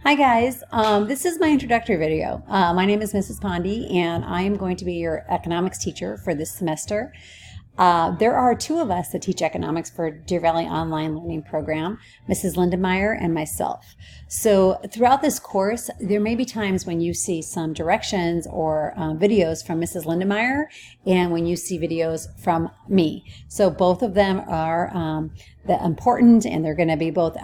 Hi guys, this is my introductory video. My name is Mrs. Pondy and I am going to be your economics teacher for this semester. There are two of us that teach economics for Deer Valley Online Learning Program, Mrs. Lindenmeyer and myself. So throughout this course, there may be times when you see some directions or videos from Mrs. Lindenmeyer and when you see videos from me. So both of them are important, and they're going to be both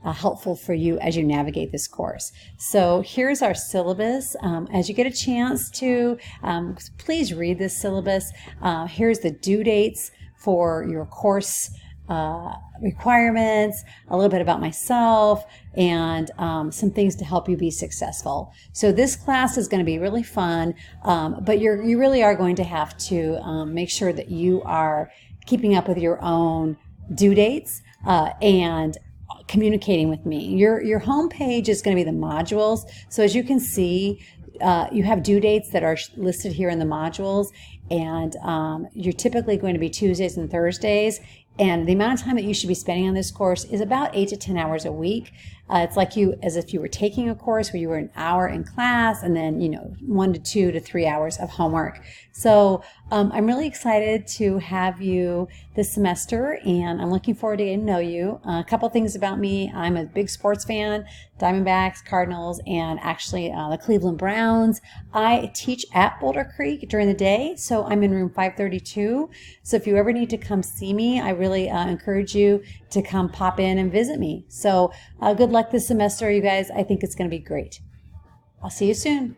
helpful for you as you navigate this course. So here's our syllabus. As you get a chance to, please read this syllabus. Here's the due dates for your course requirements, a little bit about myself, and some things to help you be successful. So this class is going to be really fun, but you really are going to have to make sure that you are keeping up with your own due dates and communicating with me. Your home page is going to be the modules. So as you can see, you have due dates that are listed here in the modules, and you're typically going to be Tuesdays and Thursdays. And the amount of time that you should be spending on this course is about 8 to 10 hours a week. It's like as if you were taking a course where you were an hour in class and then, 1 to 2 to 3 hours of homework. So I'm really excited to have you this semester, and I'm looking forward to getting to know you. A couple things about me. I'm a big sports fan, Diamondbacks, Cardinals, and actually the Cleveland Browns. I teach at Boulder Creek during the day, so I'm in room 532. So if you ever need to come see me, I really encourage you to come pop in and visit me. So good luck this semester, you guys. I think it's going to be great. I'll see you soon.